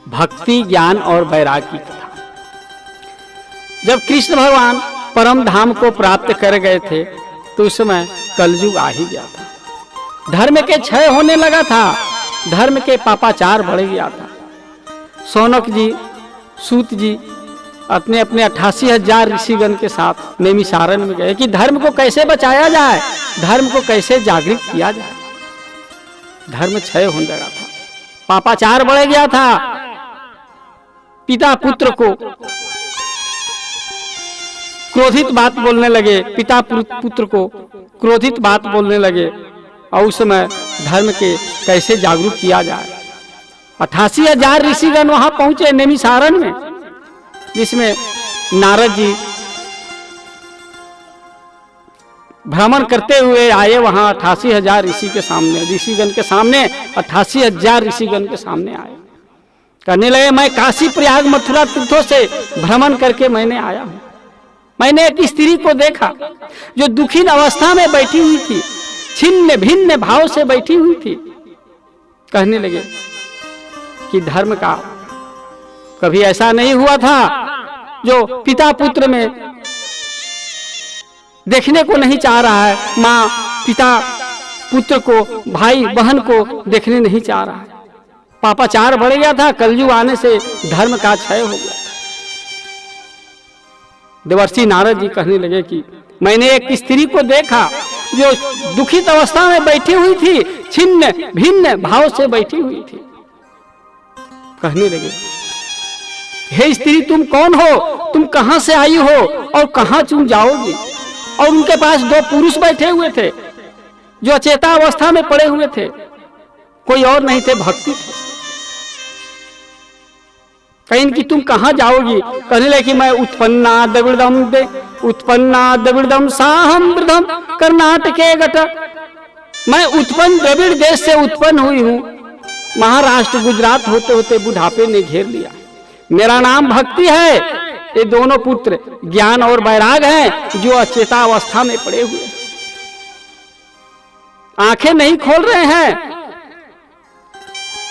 भक्ति, ज्ञान और वैराग्य की कथा। जब कृष्ण भगवान परम धाम को प्राप्त कर गए थे तो उस समय कलयुग आ ही गया था। धर्म के क्षय होने लगा था, धर्म के पापाचार बढ़ गया था। शौनक जी, सूत जी अपने अपने 88,000 ऋषिगण के साथ नैमिषारण्य में गए कि धर्म को कैसे बचाया जाए, धर्म को कैसे जागृत किया जाए। धर्म क्षय होने लगा था, पापाचार बढ़ गया था। पिता पुत्र को क्रोधित बात बोलने लगे, पिता पुत्र को क्रोधित बात बोलने लगे और उस समय धर्म के कैसे जागरूक किया जाए। 88,000 ऋषिगण वहां पहुंचे नैमिषारण्य में, जिसमें नारद जी भ्रमण करते हुए आए वहां 88,000 ऋषि के सामने, ऋषिगण के सामने 88,000 ऋषिगण के सामने आए। कहने लगे, मैं काशी प्रयाग मथुरा तीर्थों से भ्रमण करके मैंने आया हूं। मैंने एक स्त्री को देखा जो दुखी अवस्था में बैठी हुई थी, छिन्न भिन्न भाव से बैठी हुई थी। कहने लगे कि धर्म का कभी ऐसा नहीं हुआ था जो पिता पुत्र में देखने को नहीं चाह रहा है, माँ पिता पुत्र को, भाई बहन को देखने नहीं चाह रहा है। पापाचार बढ़ गया था, कलयुग आने से धर्म का क्षय हो गया। देवर्षि नारद जी कहने लगे कि मैंने एक स्त्री को देखा जो दुखित अवस्था में बैठी हुई थी, छिन्न भिन्न भाव से बैठी हुई थी। कहने लगे, हे स्त्री तुम कौन हो, तुम कहां से आई हो और कहां तुम जाओगी। और उनके पास 2 पुरुष बैठे हुए थे जो अचेता अवस्था में पड़े हुए थे, कोई और नहीं थे, भक्ति थे। कहीं कि तुम कहां जाओगी। कहने लगे कि मैं उत्पन्ना द्रविड़म साहम वृद्धम कर्नाटके गट, मैं उत्पन्न द्रविड़ देश से उत्पन्न हुई हूं, महाराष्ट्र गुजरात होते होते बुढ़ापे ने घेर लिया। मेरा नाम भक्ति है। ये दोनों पुत्र ज्ञान और वैराग हैं जो अचेता अवस्था में पड़े हुए, आंखें नहीं खोल रहे हैं,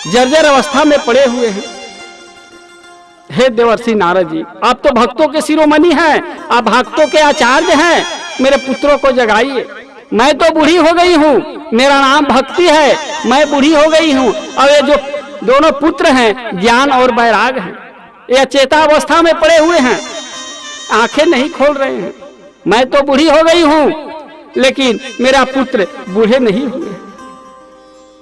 जर्जर अवस्था में पड़े हुए हैं। हे देवर्षि नारद जी, आप तो भक्तों के शिरोमणि हैं, आप भक्तों के आचार्य हैं, मेरे पुत्रों को जगाइए। मैं तो बूढ़ी हो गई हूँ, मेरा नाम भक्ति है, मैं बूढ़ी हो गई हूँ। और ये जो दोनों पुत्र हैं ज्ञान और वैराग हैं, ये अचेता अवस्था में पड़े हुए हैं, आंखें नहीं खोल रहे हैं। मैं तो बूढ़ी हो गई हूँ, लेकिन मेरा पुत्र बूढ़े नहीं हुए।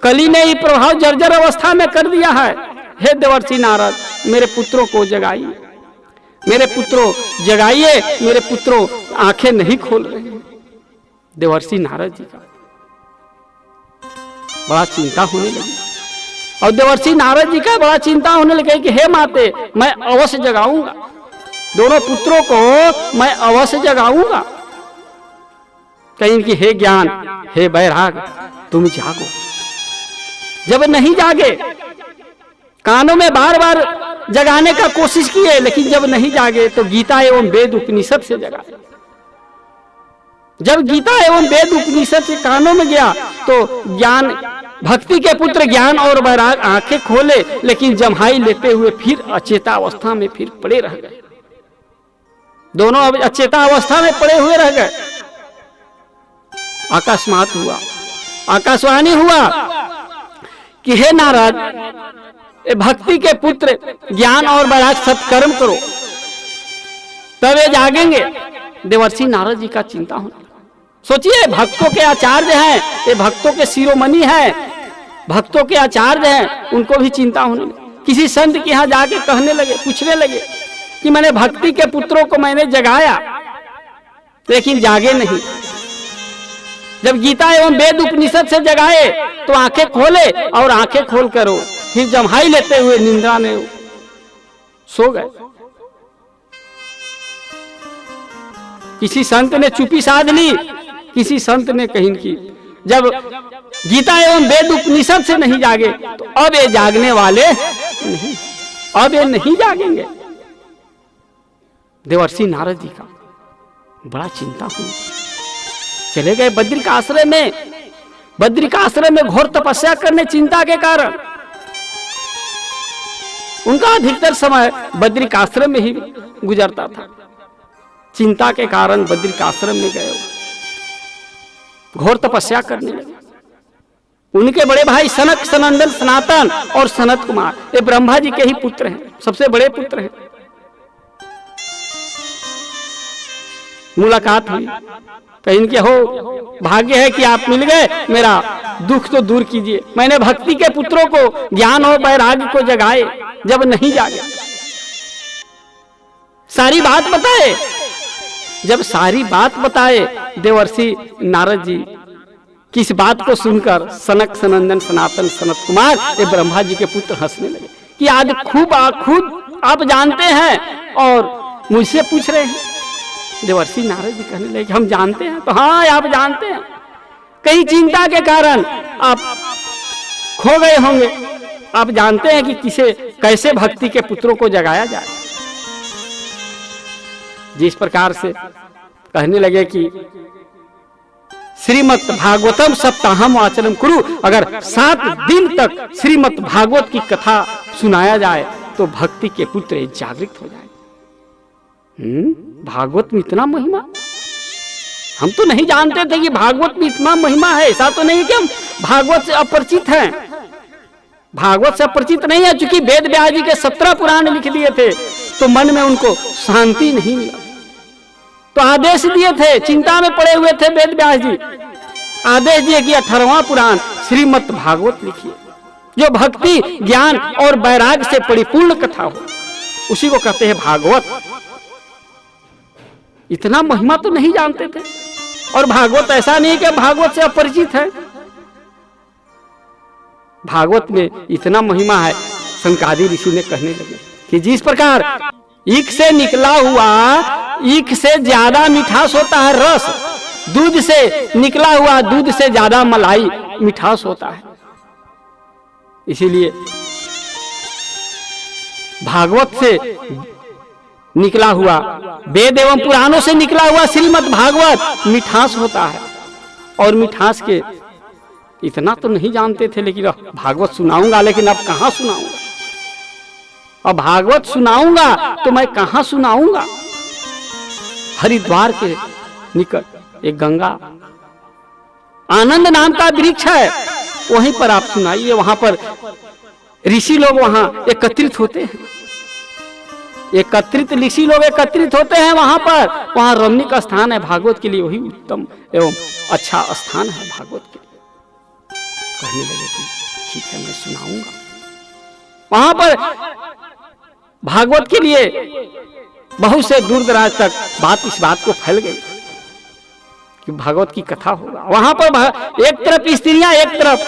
कली ने ही प्रभाव जर्जर अवस्था में कर दिया है। हे देवर्षि नारद, मेरे पुत्रों को जगाइए, मेरे पुत्रों जगाइए, मेरे पुत्रों आंखें नहीं खोल रहे हैं। देवर्षि नारद जी का बड़ा चिंता होने लगी और देवर्षि नारद जी का बड़ा चिंता होने लगी कि हे माते, मैं अवश्य जगाऊंगा, दोनों पुत्रों को मैं अवश्य जगाऊंगा। कहीं कि हे ज्ञान, हे वैराग, तुम जागो। जब नहीं जागे, कानों में बार बार जगाने का कोशिश किए, लेकिन जब नहीं जागे तो गीता एवं वेद उपनिषद से जगाए। जब गीता एवं वेद उपनिषद के कानों में गया तो ज्ञान, भक्ति के पुत्र ज्ञान और वैराग आंखें खोले, लेकिन जम्हाई लेते हुए फिर अचेता अवस्था में फिर पड़े रह गए। दोनों अब अचेता अवस्था में पड़े हुए रह गए। अकस्मात हुआ, आकाशवाणी हुआ कि हे नारद, भक्ति के पुत्र ज्ञान और वैराग सत्कर्म करो, तब ये जागेंगे। देवर्षि नारद जी का चिंता होने, सोचिए भक्तों के आचार्य हैं, ये भक्तों के शिरोमणि हैं, भक्तों के आचार्य हैं, उनको भी चिंता होने लगी। किसी संत के यहाँ जाके कहने लगे, पूछने लगे कि मैंने भक्ति के पुत्रों को मैंने जगाया, लेकिन जागे नहीं। जब गीता एवं वेद उपनिषद से जगाए तो आंखें खोले, और आंखें खोल करो फिर जम्हाई लेते हुए निंद्रा ने सो गए। किसी संत ने चुप्पी साध ली, किसी संत ने कहीं की। जब गीता एवं वेद उपनिषद से नहीं जागे तो अब ये जागने वाले नहीं, अब ये नहीं जागेंगे। देवर्षि नारद जी का बड़ा चिंता हुई, चले गए बद्रिकाश्रय में। बद्रिकाश्रय में घोर तपस्या करने, चिंता के कारण उनका अधिकतर समय बद्रिकाश्रम में ही गुजरता था। चिंता के कारण बद्रिकाश्रम में गए, घोर तपस्या करने लगे। उनके बड़े भाई सनक, सनंदन, सनातन और सनत कुमार, ये ब्रह्मा जी के ही पुत्र हैं, सबसे बड़े पुत्र हैं। मुलाकात हुई तो इनके हो भाग्य है कि आप मिल गए, मेरा दुख तो दूर कीजिए। मैंने भक्ति के पुत्रों को ज्ञान और वैराग्य को जगाए, जब नहीं जागे सारी बात बताए। जब सारी बात बताए देवर्षि नारद जी किस बात को सुनकर सनक, सनंदन, सनातन, सनत कुमार ये ब्रह्मा जी के पुत्र हंसने लगे कि आज खुद आप जानते हैं और मुझसे पूछ रहे हैं। देवर्षि नारद जी कहने लगे हम जानते हैं। तो हाँ, आप जानते हैं, कहीं चिंता के कारण आप खो गए होंगे। आप जानते हैं कि कैसे भक्ति के पुत्रों को जगाया जाए। जिस प्रकार से कहने लगे कि श्रीमद् भागवतम सप्ताहम वाचनम कुरु, अगर 7 दिन तक श्रीमद् भागवत की कथा सुनाया जाए तो भक्ति के पुत्र जागृत हो जाए। भागवत में इतना महिमा, हम तो नहीं जानते थे कि भागवत में इतना महिमा है। ऐसा तो नहीं कि हम भागवत से अपरिचित हैं, भागवत से अपरिचित नहीं है। चूंकि वेद व्यास जी के 17 पुराण लिख दिए थे तो मन में उनको शांति नहीं मिला, तो आदेश दिए थे, चिंता में पड़े हुए थे वेद व्यास जी, आदेश दिए कि 18वां पुराण श्रीमद् भागवत लिखिए, जो भक्ति, ज्ञान और वैराग्य से परिपूर्ण कथा हो, उसी को कहते हैं भागवत। इतना महिमा तो नहीं जानते थे। और भागवत ऐसा नहीं कि भागवत से अपरिचित है, भागवत में इतना महिमा है। संकादी ऋषि ने कहने लगे कि जिस प्रकार ईख से निकला हुआ, ईख से ज्यादा मिठास होता है रस, दूध से निकला हुआ दूध से ज्यादा मलाई मिठास होता है। इसीलिए भागवत से निकला हुआ, वेद एवं पुराणों से निकला हुआ श्रीमद् भागवत मिठास होता है। और मिठास के इतना तो नहीं जानते थे, लेकिन भागवत सुनाऊंगा, लेकिन अब कहां सुनाऊंगा, अब भागवत सुनाऊंगा तो मैं कहां सुनाऊंगा। हरिद्वार के निकट एक गंगा आनंद नाम का वृक्ष है, वहीं पर आप सुनाइए। वहां पर ऋषि लोग वहां एकत्रित होते हैं, एकत्रित ऋषि लोग एकत्रित होते हैं वहां पर। वहां रमणीक स्थान है भागवत के लिए, वही उत्तम एवं अच्छा स्थान है भागवत के लिए। कहने लगे कि ठीक है, मैं सुनाऊंगा। वहां पर भागवत के लिए बहुत से दूर दराज तक इस बात को फैल गई कि भागवत की कथा होगा। वहां पर एक तरफ स्त्रियां, एक तरफ